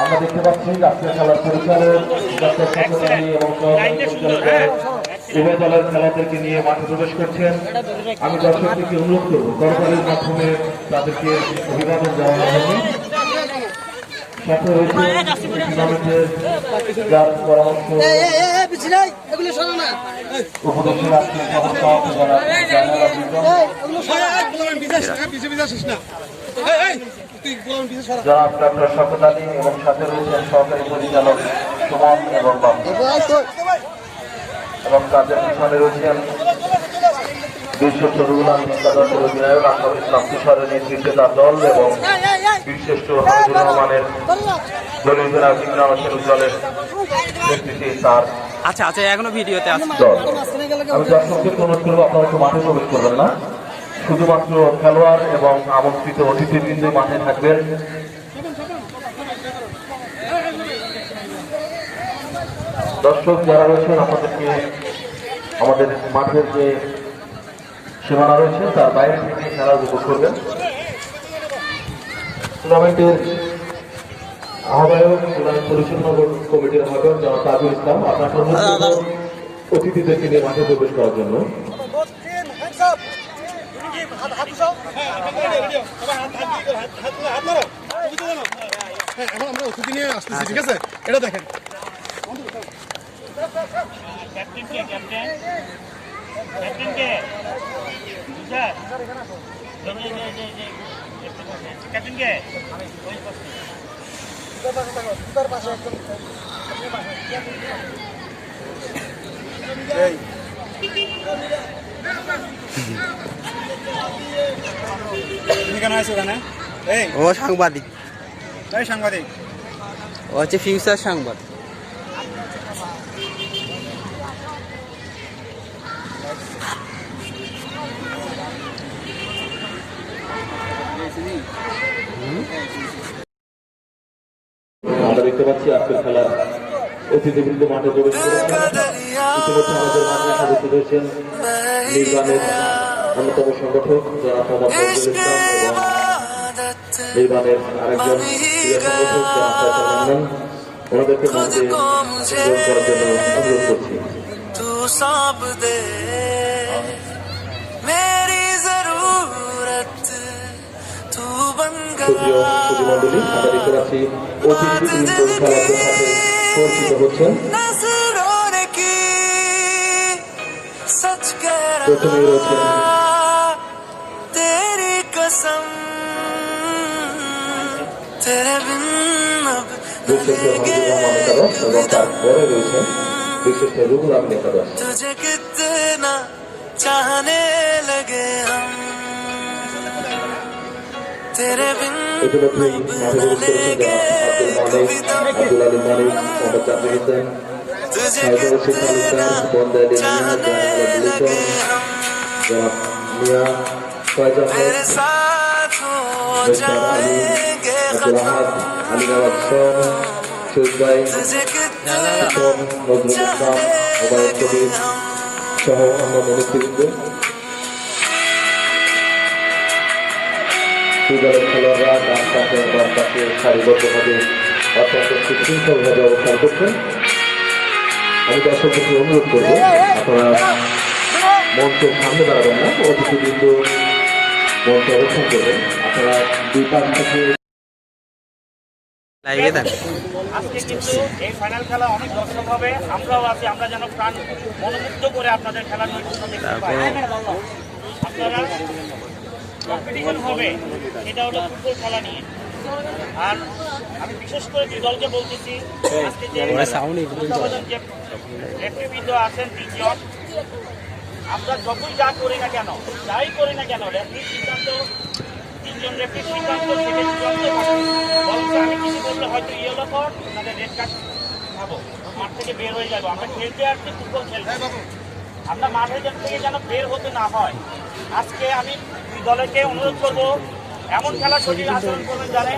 আমরা দেখতে পাচ্ছি আজকের খেলার পরিচালক এবং উভয় দলের খেলোয়াড়দেরকে নিয়ে মাঠে প্রবেশ করছেন। আমি দর্শকদেরকে অনুরোধ করব করতালির মাধ্যমে তাদেরকে অভিবাদন জানানো হবে। সাথে রয়েছে টুর্নামেন্টের যার পরামর্শ উপদেশের আজকে জনাব ডক্টর শওকত আলী এবং সাথে রয়েছেন সহকারী পরিচালক সুমন এবং বাবু এবং তাদের পিছনে রয়েছেন বিশ্ব শরীরুল আলম একাদশের অধিনায়ক আশরাফ ইসলাম তুষারের নেতৃত্বে তার দল এবং বীরশ্রেষ্ঠ হামিদুর রহমানের দলীয় জেনারেল ইকরামের উজ্জ্বলের নেতৃত্বে তার এখনো ভিডিওতে আছে। আমি দর্শকদের অনুরোধ করবো আপনারা একটু মাঠে প্রবেশ করবেন না, শুধুমাত্র খেলোয়াড় এবং আমন্ত্রিত অতিথিবৃন্দ মাঠে থাকবেন। দর্শক যারা রয়েছেন আপনাদেরকে আমাদের মাঠের যে সীমানা রয়েছে তার বাইরে থেকে খেলা উপভোগ করবেন। টুর্নামেন্টের আহ্বায়ক টুর্নামেন্ট পরিচালনা কমিটির আহ্বায়ক জনাব তাজুল ইসলাম আপনাকে অতিথিদেরকে নিয়ে মাঠে প্রবেশ করার জন্য। আমরা অতিথি নিয়ে আসতেছি, ঠিক আছে? এটা দেখেন ও সাংবাদিক, সাংবাদিক ও হচ্ছে ফিউচার সংবাদ। আমরা দেখতে পাচ্ছি আজকের খেলার অতিথিবৃন্দ মাঠে প্রবেশ করেছেন। ইতিমধ্যে আমাদের মাঝে সদস্য রয়েছেন নির্বাণের অন্যতম সংগঠক জনাব মোহাম্মদ নজরুল ইসলাম এবং নির্বাণের আরেকজন ক্রীড়া সংগঠক জনাব ফয়সাল মান্নান। ওনাদেরকে মঞ্চে যোগ করার জন্য অনুরোধ করছি। সুপ্রিয় সুধীমণ্ডলী, আমরা দেখতে পাচ্ছি অতিথিবৃন্দ খেলাধুলার সাথে পরিচিত হচ্ছেন। প্রথমে রয়েছেন বিশিষ্ট হামিদুর রহমান একাদশ এবং তারপরে রয়েছেন বিশিষ্ট রুহুল আমিন একাদশ। ইতিমধ্যেই মাঠে প্রবেশ করেছেন আব্দুল আলী মালিক, মোহাম্মদ জাকির হোসেন, সাইদুল রশিদ তালুকদার, বন্দে আলী মিয়া, জনাব মিয়া, ফয়েজ আহমেদ, আলী, আব্দুল আহাদ, আলী নওয়াজ সোম, শহীদ ভাই, নজরুল ইসলাম, ওবায়দ কবির সহ অন্যান্য নেতৃবৃন্দ। দুই দলের খেলোয়াড়রা ডান পাশে বাম পাশে সারিবদ্ধভাবে অত্যন্ত সুশৃঙ্খলভাবে অবস্থান করছেন। আমি দর্শকদেরকে অনুরোধ করবো আপনারা মঞ্চের সামনে দাঁড়াবেন না, অতিথিবৃন্দ মঞ্চে অবস্থান করবেন। আপনারা দুই পাশ থেকে আজকে কিন্তু এই ফাইনাল খেলা অনেক দর্শক হবে, আমরাও আছি, আমরা যেন প্রাণ মনোমুগ্ধ করে আপনাদের খেলা নৈপুণ্য দেখতে পাই। আপনারা কম্পিটিশন হবে, এটা হলো ফুটবল খেলা নিয়ে। আর আমি বিশেষ করে যে দলকে বলতেছি, আজকে যে নেতৃবৃন্দ আছেন তিনজন, আমরা যতই যা করি না কেন, যাই করি না কেন, রেফারির সিদ্ধান্ত, তিনজন রেফারির সিদ্ধান্ত থেকে চূড়ান্ত থাকে। আমি কিছু বললে হয়তো ইয়েলো কার্ড, তাদের রেড কার্ড খাবো, মাঠ থেকে বের হয়ে যাবো। আমরা খেলতে আসছি, ফুটবল খেলবো, আমরা মাঠের থেকে যেন বের হতে না হয়। আজকে আমি দুই দলকে অনুরোধ করবো, এমন খেলা সঠিক আচরণ করবেন জানে।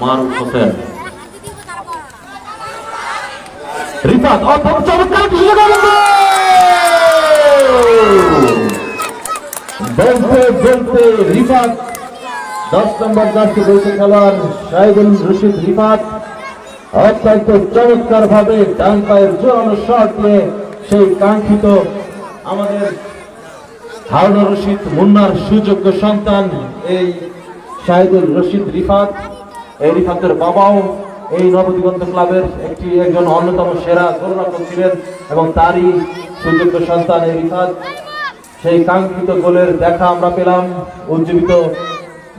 মারুফ হোসেন। রিফাত অত্যন্ত চমৎকার বলতে বলতে রিফাত 10 নম্বর জার্সি বলতে খেলোয়াড় শাহিদুল রশিদ রিফাত অত্যন্ত চমৎকার ভাবে ডান পায়ের জোরালো শট দিয়ে সেই কাঙ্ক্ষিত আমাদের হারুন রশিদ মুন্নার সুযোগ্য সন্তান এই শাহিদুল রশিদ রিফাত। এই রিফাতের বাবাও এই নবদিগন্ত ক্লাবের একজন অন্যতম সেরা গোলরক্ষক ছিলেন এবং তারই সুযোগ্য সন্তান এই রিফাত। সেই কাঙ্ক্ষিত গোলের দেখা আমরা পেলাম। উজ্জীবিত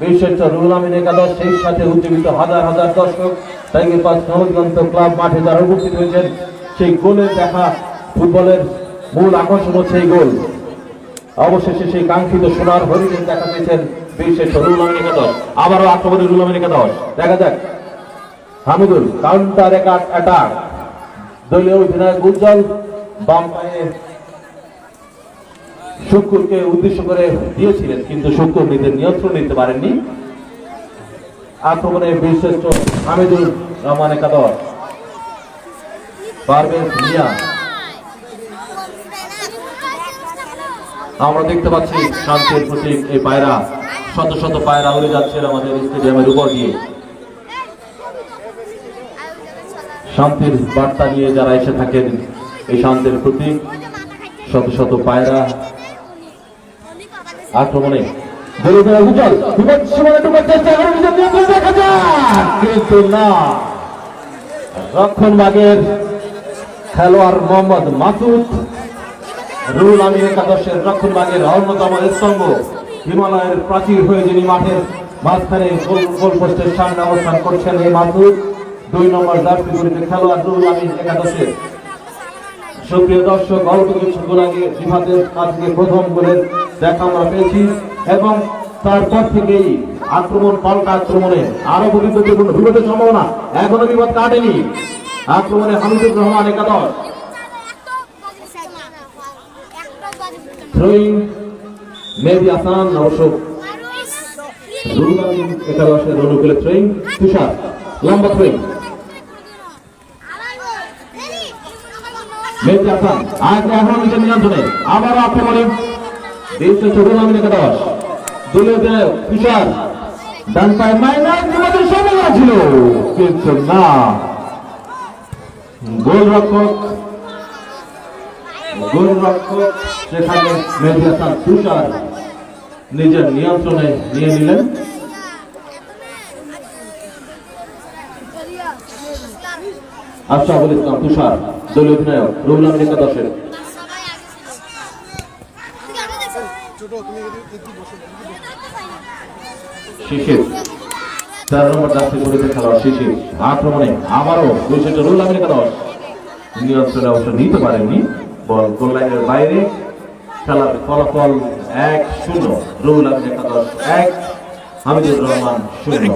বিশেষ রুহুল আমিন একাদশ, সেই সাথে উজ্জীবিত হাজার হাজার দর্শক টাইগার পাস নবদিগন্ত ক্লাব মাঠে যারা উপস্থিত হয়েছেন। সেই গোলের দেখা, ফুটবলের মূল আকর্ষণ হচ্ছে এই গোল। অবশেষে সেই কাঙ্ক্ষিত সোনার হরিণের দেখা পেয়েছেন বিশেষ রুহুল আমিন একাদশ। আবারও আক্রমণে রুহুল আমিন একাদশ, দেখা যাক হামিদুল কাউন্টার অ্যাটাক। দলীয় অধিনায়ক উজ্জ্বল বাম পায়ে শুক্কুরকে উদ্দেশ্য করে দিয়েছিলেন, কিন্তু শুক্কুর নিজের নিয়ন্ত্রণ নিতে পারেননি। আক্রমণে বিশেষ হামিদুল রহমান একাদশ, পারভেজ মিয়া। আমরা দেখতে পাচ্ছি শান্তির প্রতীক এই পায়রা, শত শত পায়রা উড়ে যাচ্ছে আমাদের স্টেডিয়ামের উপর দিয়ে। শান্তির বার্তা নিয়ে যারা এসে থাকেন, এই শান্তির প্রতীক শত শত পায়রা আক্রমণে কিন্তু না, রক্ষণভাগের খেলোয়াড় মোহাম্মদ মাসুদ রুহুল আমিন একাদশের রক্ষণভাগের অন্যতম স্তম্ভ, হিমালয়ের প্রাচীর হয়ে যিনি মাঠের মাঝখানে গোল পোস্টের সামনে অবস্থান করছেন এই মাসুদ 2 নম্বর জার্সি পরিহিত খেলোয়াড় রুহুল আমিন একাদশের। সুপ্রিয় দর্শক, অল্প কিছুক্ষণ আগে রিফাতের কাছ থেকে প্রথম গোলের দেখা আমরা পেয়েছি এবং তারপর থেকেই আক্রমণ পাল্টা আক্রমণে আরো বিপদপূর্ণ বিপদের সম্ভাবনা, এখনো বিপদ কাটেনি। আক্রমণে হামিদুর রহমান একাদশ, থ্রোয়িং মেহেদী হাসান, অবশ্য রুহুল আমিন একাদশের অনুকূলে থ্রোয়িং তুষার, লম্বা থ্রোয়িং মেহেদী হাসান এখন নিজের নিয়ন্ত্রণে। আবারও আক্রমণে রুহুল আমিন একাদশ, দলীয় তুষার ডান পায়ে মাইনাস বিপদের সম্ভাবনা ছিল কিন্তু না, গোলরক্ষক সেখানে মেহেদী হাসান তুষার নিজের নিয়ন্ত্রণে নিয়ে নিলেন। আশরাফুল ইসলাম তুষার, দলীয় অধিনায়ক রুহুল আমিন একাদশের। শিশির 13 নম্বর জার্সি পরিহিত খেলোয়াড় শিশির আক্রমণে আবারও বিশেষ রুহুল আমিন একাদশ, নিয়ন্ত্রণে অবশ্য নিতে পারেননি, বল গোল লাইনের বাইরে। খেলার ফলাফল 1-0, রুহুল আমিন একাদশ 1, হামিদুর রহমান 0।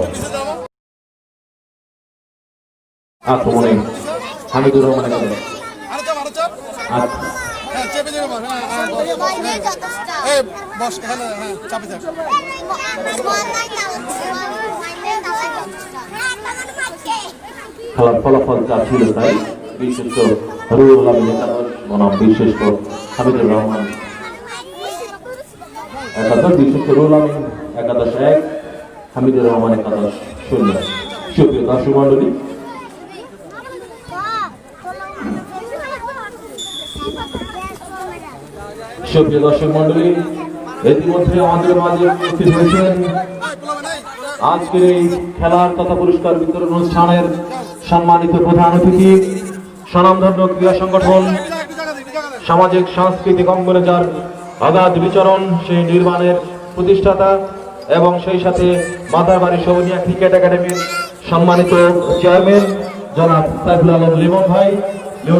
আক্রমণে হামিদুর রহমান একাদশ, খেলার ফলাফল যা ছিল তাই, বিশেষ রুহুল আমিন একাদশ বনাম বিশেষ হামিদুর রহমান একাদশ, বিশেষ রুহুল আমিন একাদশ 1, হামিদুর রহমান একাদশ 0। সুপ্রিয় দর্শক মন্ডলী, ইতিমধ্যে আমাদের মাঝে উপস্থিত হয়েছেন আজকের এই খেলার তথা পুরস্কার বিতরণ অনুষ্ঠানের সম্মানিত প্রধান অতিথি, স্বনামধন্য ক্রীড়া সংগঠন সামাজিক সাংস্কৃতিক অঙ্গনে যার অগাধ বিচরণ, সেই নির্মাণের প্রতিষ্ঠাতা এবং সেই সাথে মাদারবাড়ি সবনিয়া ক্রিকেট একাডেমির সম্মানিত চেয়ারম্যান জনাব সাইফুল আলম লিমন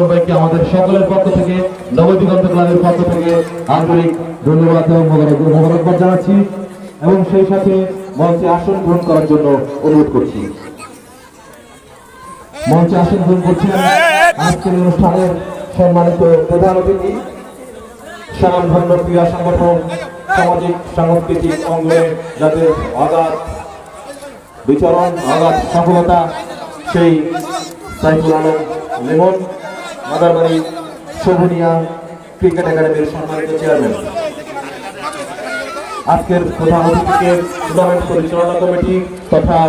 ভাইকে আমাদের সকলের পক্ষ থেকে, নবদিগন্ত ক্লাবের পক্ষ থেকে আন্তরিক ধন্যবাদ এবং মোবারকবাদ জানাচ্ছি এবং সেই সাথে মঞ্চে আসন গ্রহণ করার জন্য অনুরোধ করছি। মঞ্চে আসন গ্রহণ করছেন আজকের অনুষ্ঠানের সম্মানিত প্রধান অতিথি, স্বনামধন্য ক্রীড়া সংগঠন সামাজিক সাংস্কৃতিক অঙ্গনে যাদের অগাধ বিচরণ আঘাত সফলতা সেই সাইফুল আলম লিমন মাদারবাড়ি শোভনিয়া ক্রিকেট একাডেমির সম্মানিত চেয়ারম্যান। আজকের প্রধান অতিথিকে টুর্নামেন্ট পরিচালনা কমিটি তথা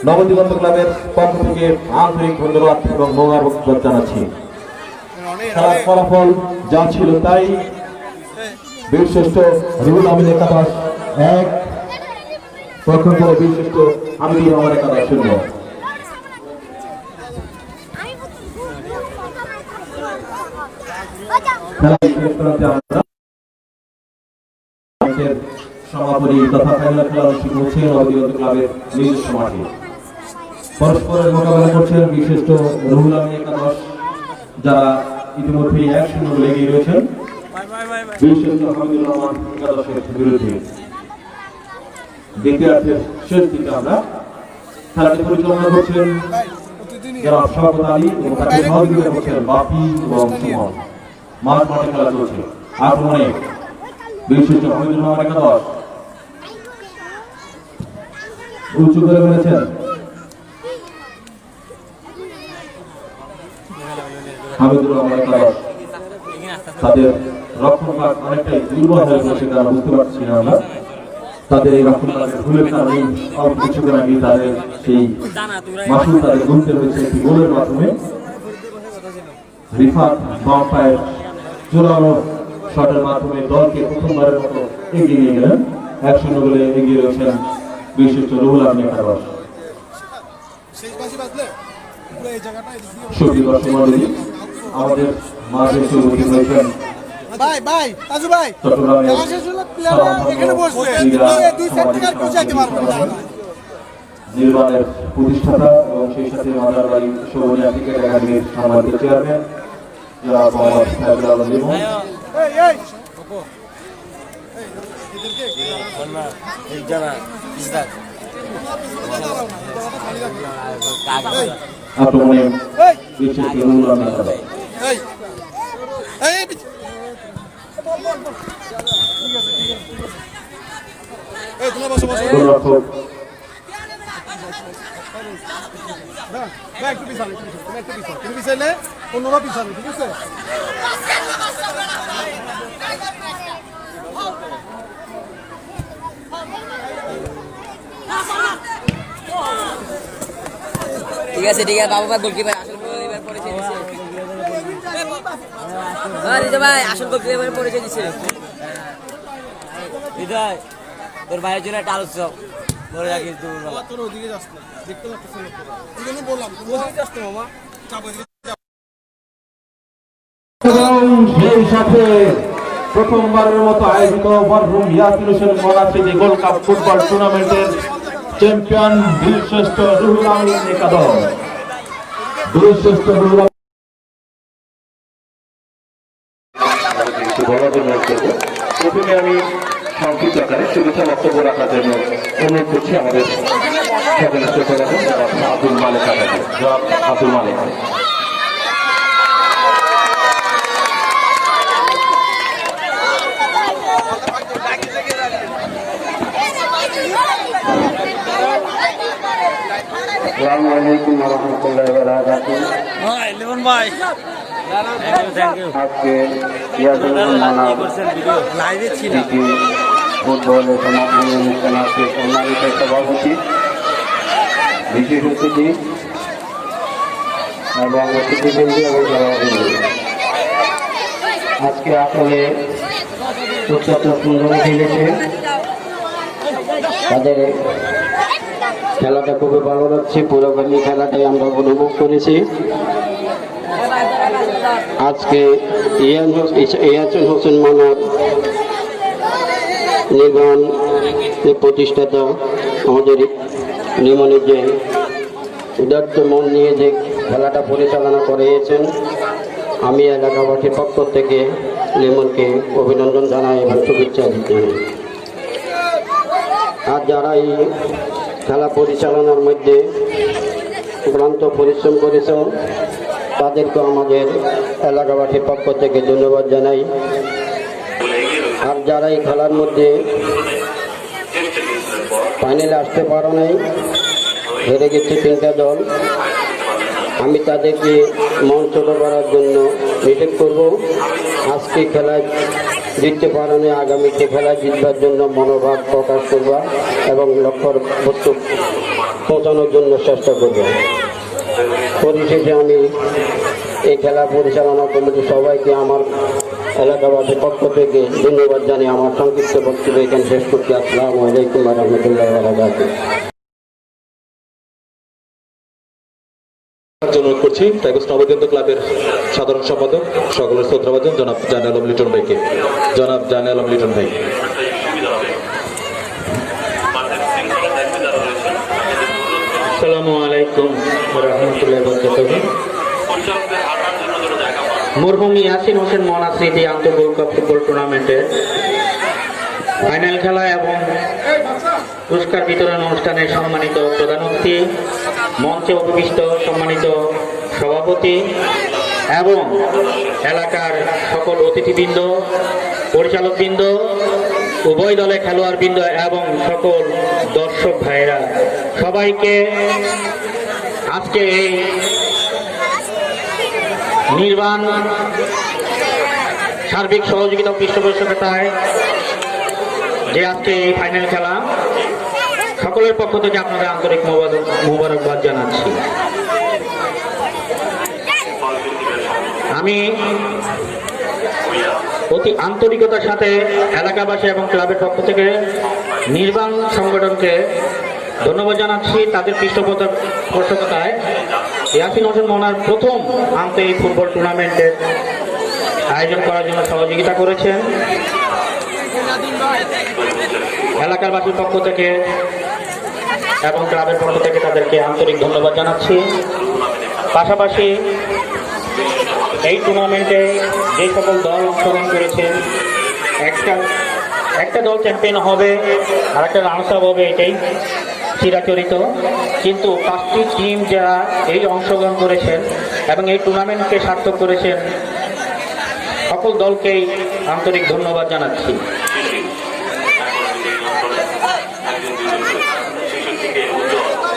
নবদিগন্ত ক্লাবের পক্ষ থেকে আন্তরিক ধন্যবাদ এবং মোবারকবাদ জানাচ্ছি। খেলার ফলাফল যা ছিল তাই। বীরশ্রেষ্ঠ রুহুল আমিন একাদশ 1, প্রথম করে বীরশ্রেষ্ঠ হামিদুর রহমান একাদশ 0। সমাপনী তথা ফাইনাল খেলা অনুষ্ঠিত হচ্ছে নবদিগন্ত ক্লাবের নিজস্ব মাঠে। পরস্পরের মোকাবেলা করছেন বিশিষ্ট রুহুল আমিন একাদশ, যারা ইতিমধ্যে 1-0 গোলে এগিয়ে রয়েছেন বিশিষ্ট হামিদুর রহমান একাদশের বিরুদ্ধে। দ্বিতীয়ার্ধের শেষ দিকে আমরা খেলাটি পরিচালনা করছেন যারা শওকত আলী এবং তাকে সহযোগিতা করছেন বাপি এবং সুমন। মাঠে খেলা চলছে। আক্রমণে বিশিষ্ট হামিদুর রহমান একাদশ উঁচু করে ফেলেছেন। হামিদুর রহমান একাদশ তাদের রক্ষণভাগ অনেকটাই দুর্বল হয়ে পড়েছে, তারা বুঝতে পারছি না আমরা। তাদের এই রক্ষণভাগের ভুলের কারণে অল্প কিছুক্ষণ আগে তাদের সেই মাসুল তাদের গুনতে হয়েছে একটি গোলের মাধ্যমে। রিফাত বাম পায়ের জোরালো শটের মাধ্যমে দলকে প্রথমবারের মতো এগিয়ে নিয়ে গেলেন। 1-0 গোলে এগিয়ে রয়েছেন বিশিষ্ট রুহুল আমিন একাদশ। সুপ্রিয় দর্শক মণ্ডলী, আমাদের মাঝে উপস্থিত রয়েছেন চট্টগ্রামের নির্মাণের প্রতিষ্ঠাতা এবং সেই সাথে মাদারবাড়ি শোভনিয়া ক্রিকেট একাডেমির সম্মানিত চেয়ারম্যান যারা মোহাম্মদ সাইফুল আলম লিমন। আক্রমণে বিশিষ্ট রুহুল আমিন একাদশ। গোলরক্ষক ঠিক আছে বাবু ভাই গোলকিপার আসল গোলকিপার পরিচয় দিছে। ভাই আসল গোলকিপার পরিচয় দিছে। হৃদয় তোর ভাইয়ের জন্য একটা আলোচনা বলে রাখি। তোর ওদিকে যাস না, দেখতে পাচ্ছিস না তোরা। এই জন্য বললাম ওদিকে যাস না মামা, চাপ ওদিকে। সেই সাথে প্রথমবারের মতো আয়োজিত মরহুম Yasir Hossain Monafizi gold cup football টুর্নামেন্টের চ্যাম্পিয়ন বীরশ্রেষ্ঠ রুহুল আমিন একাদশ। বীরশ্রেষ্ঠ রুহুল প্রথমে আমি সংক্ষিপ্ত আকারে শুভেচ্ছা বক্তব্য রাখার জন্য অনুরোধ করছি আমাদের সকলের শ্রোতাদের আব্দুল মালিক আব্দুল মালিক। আসসালামুআলাইকুম ওয়া রাহমাতুল্লাহি ওয়া বারাকাতুহু। লিমন ভাই আজকে ইয়াসির মানাব লাইভে ছিল ফুটবল সমাপনী অনুষ্ঠান আজকে সম্মানিত সভাপতি, বিশেষ অতিথি এবং অতিথিবৃন্দ এবং সভাপতি। আজকে আসলে অত্যন্ত সুন্দর খেলেছে, তাদের খেলাটা খুবই ভালো লাগছে। পুরোখানি খেলাটাই আমরা উপভোগ করেছি। আজকে ইয়াসির হোসেন মানাব নির্মাণ প্রতিষ্ঠাতা আমাদের লিমনের যে উদার্ত মন নিয়ে যে খেলাটা পরিচালনা করিয়েছেন, আমি এলাকাবাসীর পক্ষ থেকে লিমনকে অভিনন্দন জানাই এবং শুভেচ্ছা দিতে। আর যারা এই খেলা পরিচালনার মধ্যে ক্লান্ত পরিশ্রম করেছেন তাদেরকে আমাদের এলাকাবাসীর পক্ষ থেকে ধন্যবাদ জানাই। আর যারা এই খেলার মধ্যে ফাইনালে আসতে পারো নাই, হেরে গেছে 3টা দল। আমি তাদেরকে মন ছোট করার জন্য নিষেধ করব। আজকে খেলায় জিততে পারো নাই, আগামীতে খেলায় জিতবার জন্য মনোভাব প্রকাশ করবা এবং লক্ষ্যর বস্তু পৌঁছানোর জন্য চেষ্টা করব। পরিশেষে আমি এই খেলা পরিচালনা কমিটি সবাইকে আমার এলাকাবাসীর পক্ষ থেকে ধন্যবাদ জানিয়ে আমার সংক্ষিপ্ত বক্তব্য এখানে শেষ করছি। আসসালামু আলাইকুম ওয়া রাহমাতুল্লাহি ওয়া বারাকাতুহু। অনুরোধ করছি টাইগার্স নবকেন্দ্র ক্লাবের সাধারণ সম্পাদক সকলের শ্রদ্ধাভাজন জনাব জানে আলম লিটন ভাইকে। জনাব জানে আলম লিটন ভাই। আসসালামু আলাইকুম ওয়া রাহমাতুল্লাহি ওয়া বারাকাতুহু। মরহুম ইয়াসিন হোসেন মনা স্মৃতি আন্তঃ গোল্ড কাপ ফুটবল টুর্নামেন্টের ফাইনাল খেলা এবং পুরস্কার বিতরণ অনুষ্ঠানের সম্মানিত প্রধান অতিথি, মঞ্চে উপবিষ্ট সম্মানিত সভাপতি এবং এলাকার সকল অতিথিবৃন্দ, পরিচালকবৃন্দ, উভয় দলের খেলোয়াড়বৃন্দ এবং সকল দর্শক ভাইয়েরা, সবাইকে আজকে এই নির্বাণ সার্বিক সহযোগিতা ও পৃষ্ঠপোষকতায় যে আজকে এই ফাইনাল খেলা, সকলের পক্ষ থেকে আপনাদের আন্তরিক মোবারকবাদ জানাচ্ছি। আমি অতি আন্তরিকতার সাথে এলাকাবাসী এবং ক্লাবের পক্ষ থেকে নির্বাণ সংগঠনকে ধন্যবাদ জানাচ্ছি। তাদের পৃষ্ঠপোষকতায় ইয়াসিন হোসেন মনার প্রথম আন্তর্জাতিক ফুটবল টুর্নামেন্টের আয়োজন করার জন্য সহযোগিতা করেছেন। এলাকার বাসীর পক্ষ থেকে এবং ক্লাবের পক্ষ থেকে তাদেরকে আন্তরিক ধন্যবাদ জানাচ্ছি। পাশাপাশি এই টুর্নামেন্টে যে সকল দল অংশগ্রহণ করেছে, একটা দল চ্যাম্পিয়ন হবে আর একটা রানার্স আপ হবে, এটাই চিরাচরিত। কিন্তু 5টি টিম যারা এই অংশগ্রহণ করেছেন এবং এই টুর্নামেন্টকে সার্থক করেছেন, সকল দলকেই আন্তরিক ধন্যবাদ জানাচ্ছি।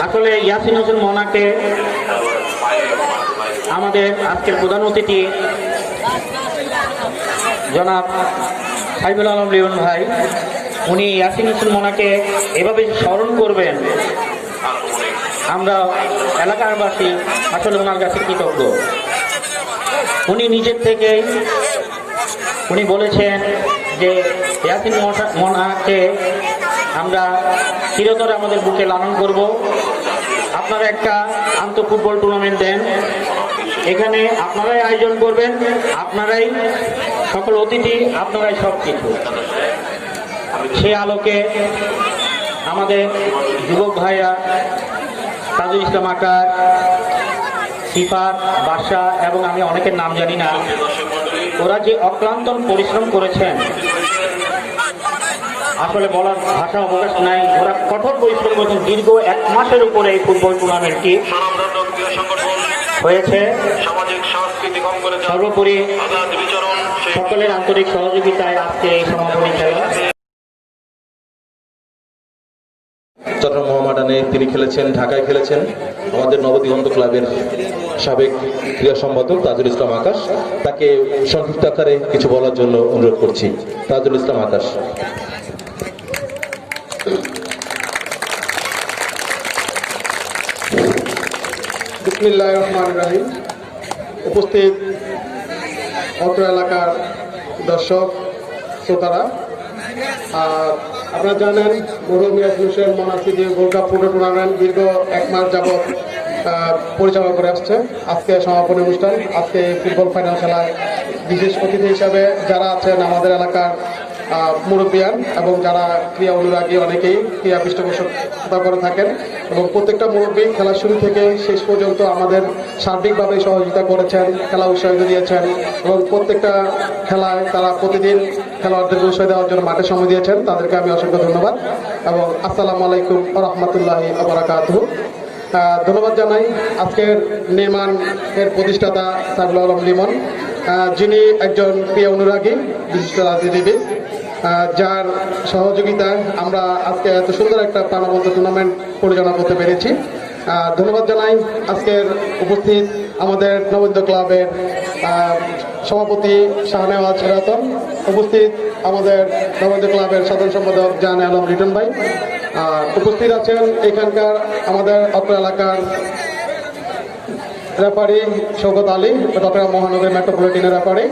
আসলে ইয়াসিন হোসেন মনাকে আমাদের আজকের প্রধান অতিথি জনাব সাইফুল আলম লিওন ভাই, উনি ইয়াসিন হোসেন মনাকে এভাবে স্মরণ করবেন, আমরা এলাকারবাসী আসলে ওনার কাছে কৃতজ্ঞ। উনি নিজের থেকেই উনি বলেছেন যে ইয়াসিন মনাকে আমরা চিরতরে আমাদের বুকে লালন করব। আপনারা একটা আন্তঃ ফুটবল টুর্নামেন্ট দেন, এখানে আপনারাই আয়োজন করবেন, আপনারাই সকল অতিথি, আপনারাই সব কিছু। সে আলোকে আমাদের যুবক ভাইরা তাজুল ইসলাম আকার, সিফাত, বাদশা এবং আমি অনেকের নাম জানি না, ওরা যে অক্লান্ত পরিশ্রম করেছেন আসলে বলার ভাষা অবকাশ নাই। ওরা কঠোর পরিশ্রম করেছেন। দীর্ঘ 1 মাসের উপরে এই ফুটবল টুর্নামেন্টটি হয়েছে। সর্বোপরি সকলের আন্তরিক সহযোগিতায় আজকে এই সমাপনী খেলা। চট্টগ্রাম মহামাডানে তিনি খেলেছেন, ঢাকায় খেলেছেন। আমাদের নবদিগন্ত ক্লাবের সাবেক ক্রীড়া সম্পাদক তাজুল ইসলাম আকাশ, তাকে সংক্ষিপ্ত আকারে কিছু বলার জন্য অনুরোধ করছি। তাজুল ইসলাম আকাশ। বিসমিল্লাহির রহমানির রহিম। উপস্থিত অত্র এলাকার দর্শক শ্রোতারা, আপনারা জানেন মরহুম ইয়াসিন হোসেন মনা স্মৃতি গোল্ড কাপ ফুটবল টুর্নামেন্ট দীর্ঘ 1 মাস যাবৎ পরিচালনা করে আসছে। আজকে সমাপনী অনুষ্ঠান, আজকে ফুটবল ফাইনাল খেলায় বিশেষ অতিথি হিসাবে যারা আছেন আমাদের এলাকার মুরব্বিয়ান এবং যারা ক্রীড়া অনুরাগী, অনেকেই ক্রীড়া পৃষ্ঠপোষকতা করে থাকেন এবং প্রত্যেকটা মুরব্বী খেলা শুরু থেকে শেষ পর্যন্ত আমাদের সার্বিকভাবে সহযোগিতা করেছেন, খেলা উৎসাহ দিয়েছেন এবং প্রত্যেকটা খেলায় তারা প্রতিদিন খেলোয়াড়দের উৎসাহ দেওয়ার জন্য মাঠে সময় দিয়েছেন। তাদেরকে আমি অসংখ্য ধন্যবাদ এবং আসসালামু আলাইকুম ওয়া রাহমাতুল্লাহি ওয়া বারাকাতুহু। ধন্যবাদ জানাই আজকের নির্মাণের প্রতিষ্ঠাতা সাইফুল আলম লিমন যিনি একজন প্রিয় অনুরাগী, বিশিষ্ট রাজনীতিবিদ, যার সহযোগিতায় আমরা আজকে এত সুন্দর একটা প্রাণবন্ত টুর্নামেন্ট পরিচালনা করতে পেরেছি। ধন্যবাদ জানাই আজকের উপস্থিত আমাদের নবোদয় ক্লাবের সভাপতি শাহনেওয়াজ রতন, উপস্থিত আমাদের নবোদয় ক্লাবের সাধারণ সম্পাদক জাহান আলম লিটন ভাই, উপস্থিত আছেন এখানকার আমাদের অত্র এলাকার রেফারি শওকত আলী, চট্টগ্রাম মহানগর মেট্রোপলিটনের রেফারি,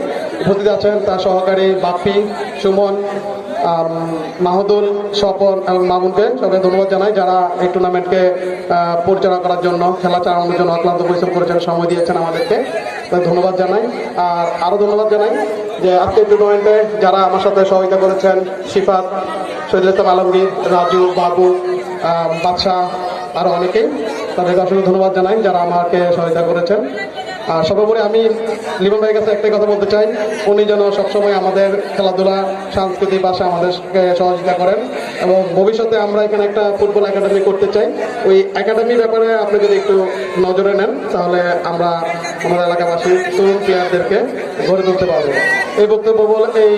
উপস্থিত আছেন তার সহকারী বাপ্পি, সুমন, মাহদুল, স্বপন এবং মামুনকে সবাই ধন্যবাদ জানাই, যারা এই টুর্নামেন্টকে পরিচালনা করার জন্য, খেলা চালানোর জন্য অক্লান্ত পরিশ্রম করেছেন, সময় দিয়েছেন আমাদেরকে, তাই ধন্যবাদ জানাই। আর আরও ধন্যবাদ জানাই যে আজকে টুর্নামেন্টে যারা আমার সাথে সহযোগিতা করেছেন, শিফাত, শহীদুল ইসলাম আলমগীর, রাজু, বাবু, বাদশাহ, আরও অনেকেই, তাদেরকে অসংখ্য ধন্যবাদ জানাই যারা আমাকে সহায়তা করেছেন। আর সর্বোপরি আমি লিমন ভাইয়ের কাছে একটাই কথা বলতে চাই, উনি যেন সবসময় আমাদের খেলাধুলা, সাংস্কৃতিক ভাষা আমাদেরকে সহযোগিতা করেন, এবং ভবিষ্যতে আমরা এখানে একটা ফুটবল একাডেমি করতে চাই। ওই একাডেমির ব্যাপারে আপনি যদি একটু নজরে নেন, তাহলে আমরা আমাদের এলাকাবাসী তরুণ প্লেয়ারদেরকে গড়ে তুলতে পারবো। এই বক্তব্য বলে, এই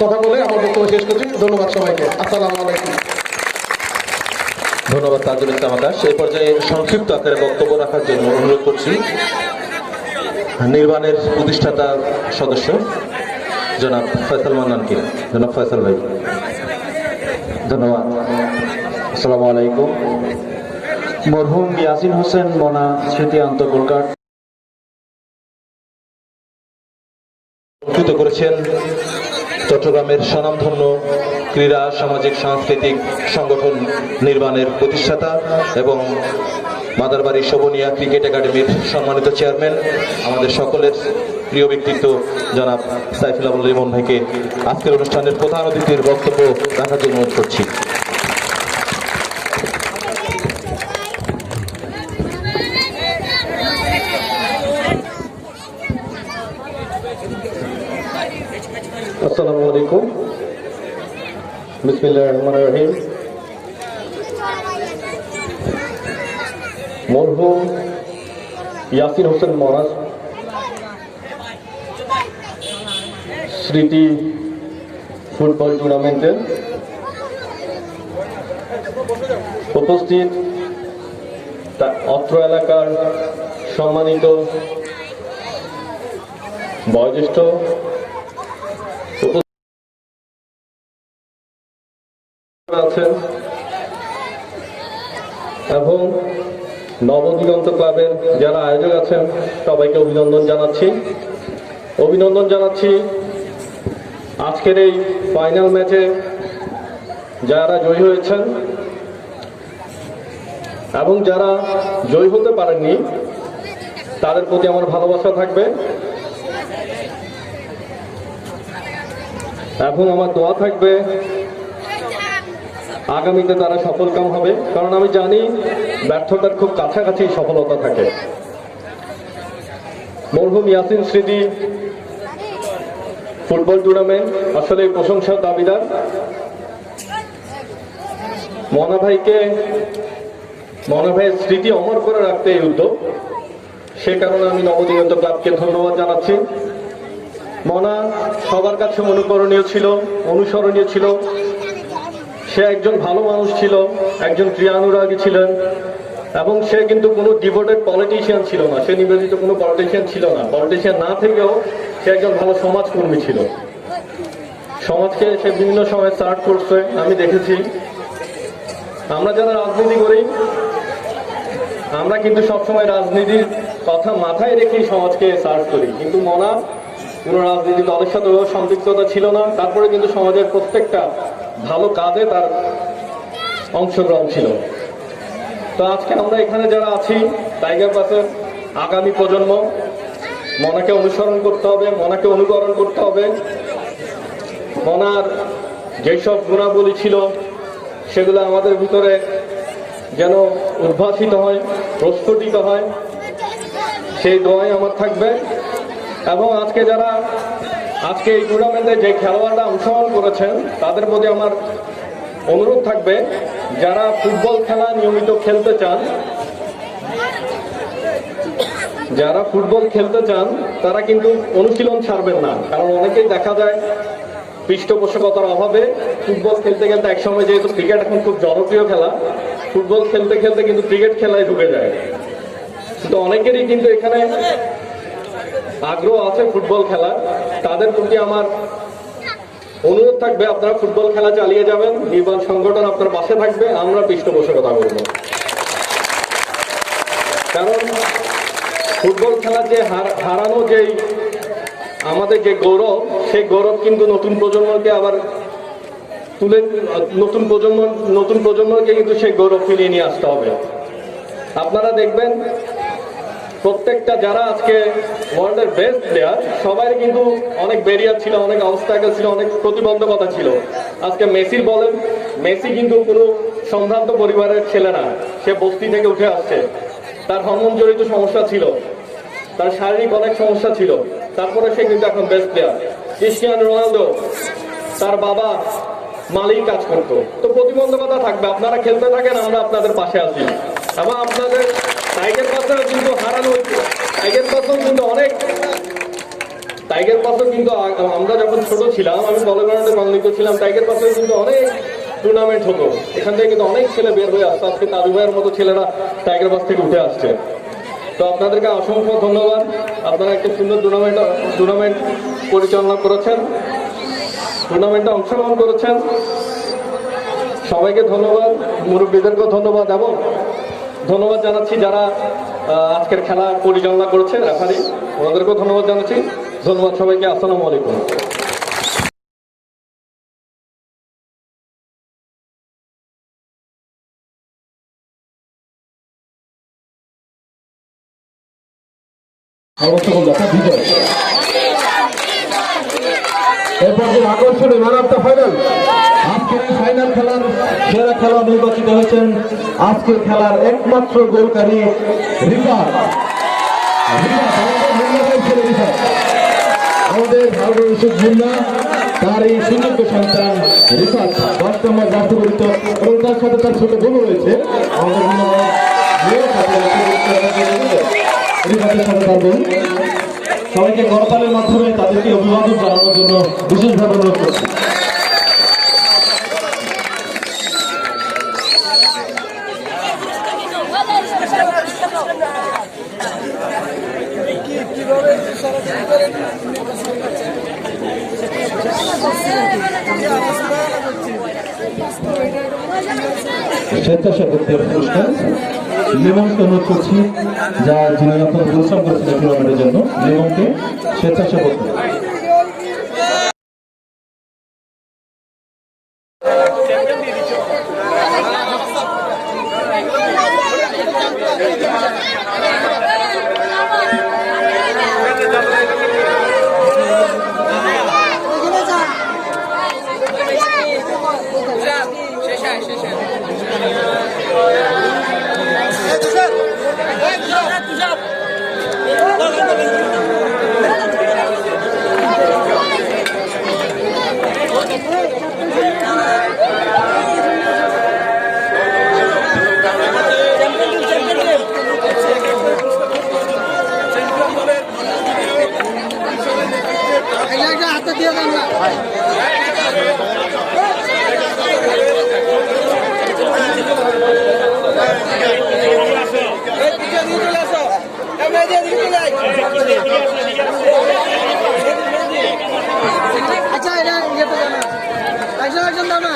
কথা বলে আমার বক্তব্য শেষ করছি। ধন্যবাদ সবাইকে। আসসালামু আলাইকুম। ধন্যবাদ তাজুল ইসলাম আকাশ। এই পর্যায়ে সংক্ষিপ্ত আকারে বক্তব্য রাখার জন্য অনুরোধ করছি নির্বাণের প্রতিষ্ঠাতা সদস্য জনাব ফয়সাল মান্নানকে। জনাব ফয়সাল ভাই। ধন্যবাদ। আসসালামু আলাইকুম। মরহুম ইয়াসিন হোসেন মনা স্মৃতি আন্তঃগোলকাট উপস্থিত করেছেন চট্টগ্রামের স্বনামধন্য ক্রীড়া, সামাজিক, সাংস্কৃতিক সংগঠন নির্বাণের প্রতিষ্ঠাতা এবং মাদারবাড়ি শোভনিয়া ক্রিকেট একাডেমির সম্মানিত চেয়ারম্যান, আমাদের সকলের প্রিয় ব্যক্তিত্ব জনাব সাইফুল আবুল লিমন ভাইকে আজকের অনুষ্ঠানের প্রধান অতিথির বক্তব্য রাখার জন্য অনুরোধ করছি। আসসালামু আলাইকুম। বিসমিল্লাহির রহমানির রহিম। মরহুম ইয়াসিন হোসেন মনা স্মৃতি ফুটবল টুর্নামেন্টে উপস্থিত অত্র এলাকার সম্মানিত বয়োজ্যেষ্ঠ আছেন এবং নবদিগন্ত ক্লাবের যারা আয়োজক আছেন সবাইকে অভিনন্দন জানাচ্ছি। আজকের এই ফাইনাল ম্যাচে যারা জয়ী হয়েছেন এবং যারা জয়ী হতে পারেননি তাদের প্রতি আমার ভালোবাসা থাকবে এবং আমার দোয়া থাকবে আগামীতে তারা সফলকাম হবে, কারণ আমি জানি ব্যর্থতার খুব কাছাকাছি সফলতা থাকে। মরহুম ইয়াসিন স্মৃতি ফুটবল টুর্নামেন্ট আসলে প্রশংসার দাবিদার। মনা ভাইয়ের স্মৃতি অমর করে রাখতে এই উদ্যোগ, সে কারণে আমি নবদিগন্ত ক্লাবকে ধন্যবাদ জানাচ্ছি। মনা সবার কাছে অনুকরণীয় ছিল, অনুসরণীয় ছিল। সে একজন ভালো মানুষ ছিল, একজন ক্রীড়ানুরাগী ছিলেন এবং সে কিন্তু কোনো ডিভোটেড পলিটিশিয়ান ছিল না, সে নিবেদিত কোনো পলিটিশিয়ান ছিল না। পলিটিশিয়ান না থেকেও সে একজন ভালো সমাজকর্মী ছিল। সমাজকে সে বিভিন্ন সময় সার্ভ করছে, আমি দেখেছি। আমরা যারা রাজনীতি করি আমরা কিন্তু সবসময় রাজনীতির কথা মাথায় রেখেই সমাজকে সার্ভ করি, কিন্তু মনা কোনো রাজনীতি দলের সাথে সম্পৃক্ততা ছিল না, তারপরে কিন্তু সমাজের প্রত্যেকটা ভালো কাজে তার অংশগ্রহণ ছিল। তো আজকে আমরা এখানে যারা আছি টাইগার পাসের আগামী প্রজন্ম, মনাকে অনুসরণ করতে হবে, মনাকে অনুকরণ করতে হবে। মনার যেসব গুণাবলী ছিল সেগুলো আমাদের ভিতরে যেন উদ্ভাসিত হয়, প্রস্ফুটিত হয়, সেই দোয়াই আমার থাকবে। এবং আজকে এই টুর্নামেন্টে যে খেলোয়াড়রা অংশগ্রহণ করেছেন তাদের প্রতি আমার অনুরোধ থাকবে, যারা ফুটবল খেলা নিয়মিত খেলতে চান যারা ফুটবল খেলতে চান তারা কিন্তু অনুশীলন ছাড়বেন না, কারণ অনেকেই দেখা যায় পৃষ্ঠপোষকতার অভাবে ফুটবল খেলতে খেলতে একসময়, যেহেতু ক্রিকেট এখন খুব জনপ্রিয় খেলা, ফুটবল খেলতে খেলতে কিন্তু ক্রিকেট খেলায় ঢুকে যায়। কিন্তু অনেকেরই কিন্তু এখানে আগ্রহ আছে ফুটবল খেলা, তাদের প্রতি আমার অনুরোধ থাকবে আপনারা ফুটবল খেলা চালিয়ে যাবেন, নির্বাণ সংগঠন আপনার পাশে থাকবে, আমরা পৃষ্ঠপোষকতা করব। কারণ ফুটবল খেলার যে হারানো যেই আমাদের যে গৌরব, সেই গৌরব কিন্তু নতুন প্রজন্মকে আবার তুলে, নতুন প্রজন্মকে কিন্তু সেই গৌরব ফিরিয়ে নিয়ে আসতে হবে। আপনারা দেখবেন প্রত্যেকটা যারা আজকে ওয়ার্ল্ডের বেস্ট প্লেয়ার, সবাই কিন্তু অনেক ব্যারিয়ার ছিল, অনেক অবস্টাকেল ছিল, অনেক প্রতিবন্ধকতা ছিল। আজকে মেসির বলেন, মেসি কিন্তু কোনো সম্ভ্রান্ত পরিবারের ছেলে না, সে বস্তি থেকে উঠে আসছে। তার হরমোন জড়িত সমস্যা ছিল, তার শারীরিক অনেক সমস্যা ছিল, তারপরে সে কিন্তু এখন বেস্ট প্লেয়ার। ক্রিস্টিয়ানো রোনালদো, তার বাবা মালিক কাজ করতো। তো প্রতিবন্ধকতা থাকবে, আপনারা খেলতে থাকেন, আমরা আপনাদের পাশে আছি। এবং আপনাদের টাইগার পাসেও কিন্তু হারানো হচ্ছে, টাইগার পাসেও কিন্তু আমরা যখন ছোট ছিলাম, আমি বলগ্রাউন্ডে কংলিত ছিলাম, টাইগার পাসেও কিন্তু অনেক টুর্নামেন্ট হতো, এখান থেকে কিন্তু অনেক ছেলে বের হয়ে আসতো। আজকে তাজু ভাইয়ের মতো ছেলেরা টাইগার পাস থেকে উঠে আসছে। তো আপনাদেরকে অসংখ্য ধন্যবাদ, আপনারা একটা সুন্দর টুর্নামেন্ট পরিচালনা করেছেন, টুর্নামেন্টে অংশগ্রহণ করেছেন। সবাইকে ধন্যবাদ, মুরব্বীদেরকেও ধন্যবাদ, এবং ধন্যবাদ জানাচ্ছি যারা আজকের খেলা পরিচালনা করেছে, রেফারি, ওনাদেরকেও ধন্যবাদ জানাচ্ছি। ধন্যবাদ সবাইকে, আসসালামু আলাইকুম। এরপর যে আকর্ষণীয় ম্যান অফ দ্য ফাইনাল, আজকের এই ফাইনাল খেলার সেরা খেলোয়াড় নির্বাচিত হয়েছেন আজকের খেলার একমাত্র গোলকারী রিফাত। আমাদের ভারতের ইউসুফ মুন্না, তার এই সুযোগ্য সন্তান রিফাত 10 নম্বর জাতীয়বৃত্ত, এবং তার সাথে তার ছোট বোন রয়েছে আমাদের রিফাতের সাথে তার বোন। সবাইকে করতালের মাধ্যমে তাদেরকে অভিবাদন জানানোর জন্য বিশেষভাবে অনুরোধ করছি। স্বেচ্ছাসেবকদের পুরস্কার লিমনকে অনুরোধ করছি, যা যিনি অত্যন্ত পরিশ্রম করেছিলেন টুর্নামেন্টের জন্য, লিমনকে স্বেচ্ছাসেবক। আচ্ছা এটা ইয়ে তো জানা একজন দাও না।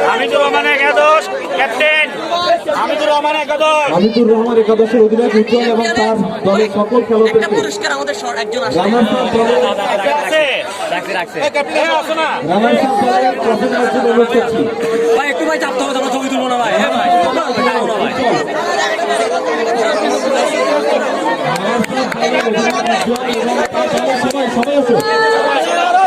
হামিদুর রহমান একাদশ ক্যাপ্টেন, হামিদুর রহমান একাদশ, হামিদুর রহমান একাদশের অধিনায়ক উজ্জ্বল এবং তার দলের সকল খেলোয়াড়দেরকে পুরস্কার আমাদের একজন আসে রানার সাহেব দলের আছে রাখছে ক্যাপ্টেন আসো না। রানার সাহেব দলের ট্রফির মাধ্যমে অনুরোধ করছি। ভাই একটু ভাই চাপতে হবে, আমরা ছবি তুলবো না ভাই। হ্যাঁ ভাই সবাই আসো।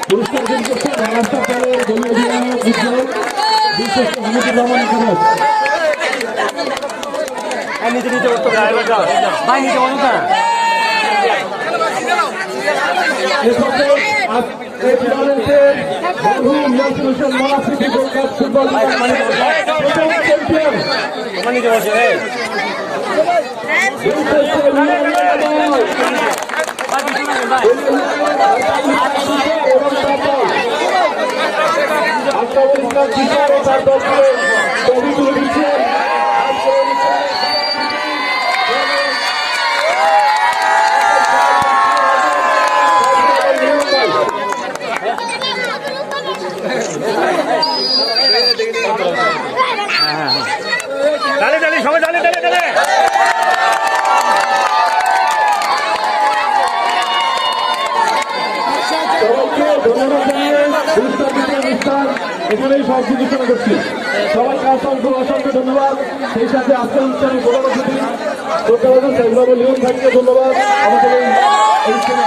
পুরস্কার দিন করছেন রাস্তা দলের দলীয় অধিনায়ক উজ্জ্বল বিশেষ হামিদুর রহমান খরচ। এই টুর্নামেন্টের মরহুম ইয়াসিন হোসেন মনা সিটি গোল্ড কাপ ফুটবল প্রথম চ্যাম্পিয়ন তার দলকে ছবি তুলে দিচ্ছেন। ডালে ডালে সবাই ডালে ডালে ডালে সবাইকে ধন্যবাদ জানিয়ে পুরস্কার দিতে অনুষ্ঠান এখানেই সব বিবেচনা করছি। সবাইকে অসংখ্য ধন্যবাদ। সেই সাথে আজকের অনুষ্ঠানে প্রধান অতিথি শ্রদ্ধাভাজন লিওন ভাইকে ধন্যবাদ আমাদের এই অনুষ্ঠানে